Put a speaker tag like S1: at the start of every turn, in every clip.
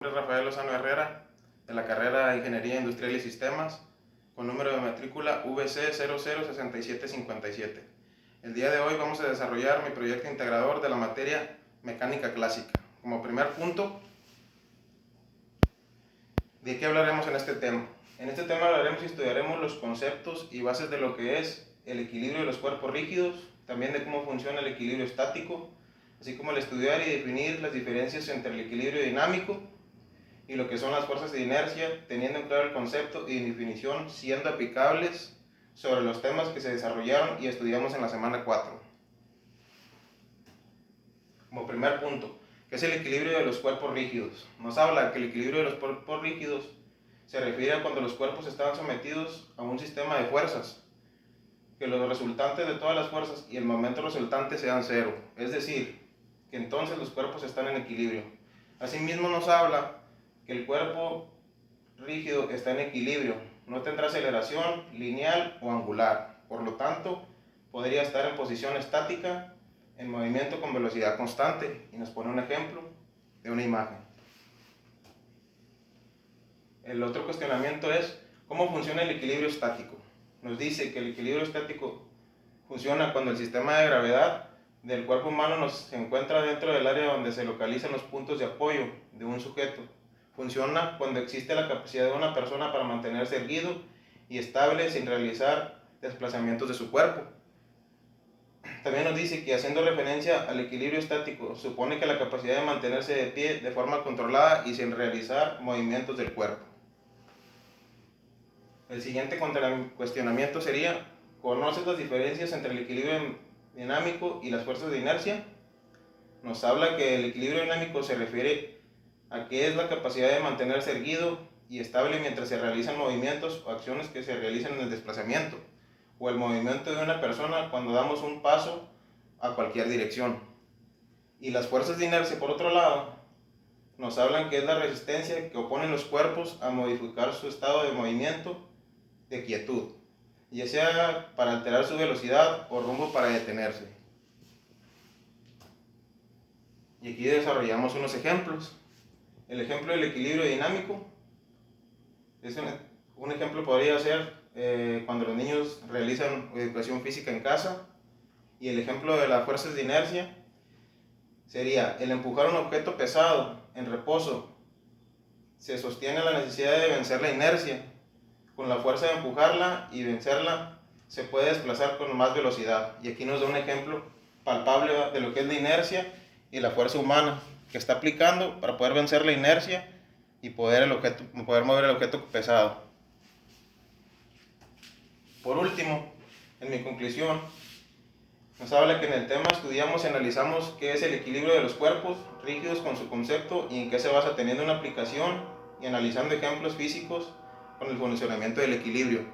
S1: Nombre es Rafael Lozano Herrera, de la carrera de Ingeniería Industrial y Sistemas, con número de matrícula VC 006757. El día de hoy vamos a desarrollar mi proyecto integrador de la materia Mecánica Clásica. Como primer punto, ¿de qué hablaremos en este tema? En este tema hablaremos y estudiaremos los conceptos y bases de lo que es el equilibrio de los cuerpos rígidos, también de cómo funciona el equilibrio estático, así como el estudiar y definir las diferencias entre el equilibrio dinámico y lo que son las fuerzas de inercia, teniendo en claro el concepto y definición siendo aplicables sobre los temas que se desarrollaron y estudiamos en la semana 4. Como primer punto, ¿qué es el equilibrio de los cuerpos rígidos? Nos habla que el equilibrio de los cuerpos rígidos se refiere a cuando los cuerpos están sometidos a un sistema de fuerzas, que los resultantes de todas las fuerzas y el momento resultante sean cero, es decir, que entonces los cuerpos están en equilibrio. Asimismo nos habla que el cuerpo rígido está en equilibrio, no tendrá aceleración lineal o angular, por lo tanto podría estar en posición estática, en movimiento con velocidad constante, y nos pone un ejemplo de una imagen. El otro cuestionamiento es ¿cómo funciona el equilibrio estático? Nos dice que el equilibrio estático funciona cuando el sistema de gravedad del cuerpo humano se encuentra dentro del área donde se localizan los puntos de apoyo de un sujeto. Funciona cuando existe la capacidad de una persona para mantenerse erguido y estable sin realizar desplazamientos de su cuerpo. También nos dice que, haciendo referencia al equilibrio estático, supone que la capacidad de mantenerse de pie de forma controlada y sin realizar movimientos del cuerpo. El siguiente cuestionamiento sería: ¿conoces las diferencias entre el equilibrio dinámico y las fuerzas de inercia? Nos habla que el equilibrio dinámico se refiere a que es la capacidad de mantenerse erguido y estable mientras se realizan movimientos o acciones que se realizan en el desplazamiento, o el movimiento de una persona cuando damos un paso a cualquier dirección. Y las fuerzas de inercia, por otro lado, nos hablan que es la resistencia que oponen los cuerpos a modificar su estado de movimiento de quietud, ya sea para alterar su velocidad o rumbo para detenerse. Y aquí desarrollamos unos ejemplos. El ejemplo del equilibrio dinámico es un ejemplo podría ser cuando los niños realizan educación física en casa. Y el ejemplo de las fuerzas de inercia sería el empujar un objeto pesado en reposo. Se sostiene la necesidad de vencer la inercia. Con la fuerza de empujarla y vencerla se puede desplazar con más velocidad. Y aquí nos da un ejemplo palpable de lo que es la inercia y la fuerza humana que está aplicando para poder vencer la inercia y poder mover el objeto pesado. Por último, en mi conclusión, nos habla que en el tema estudiamos y analizamos qué es el equilibrio de los cuerpos rígidos con su concepto y en qué se basa, teniendo una aplicación y analizando ejemplos físicos con el funcionamiento del equilibrio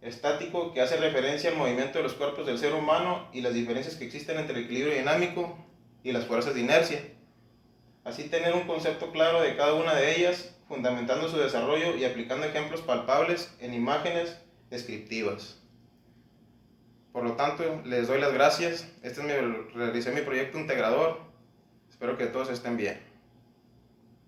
S1: estático, que hace referencia al movimiento de los cuerpos del ser humano y las diferencias que existen entre el equilibrio dinámico y las fuerzas de inercia. Así tener un concepto claro de cada una de ellas, fundamentando su desarrollo y aplicando ejemplos palpables en imágenes descriptivas. Por lo tanto, les doy las gracias. Realicé mi proyecto integrador. Espero que todos estén bien.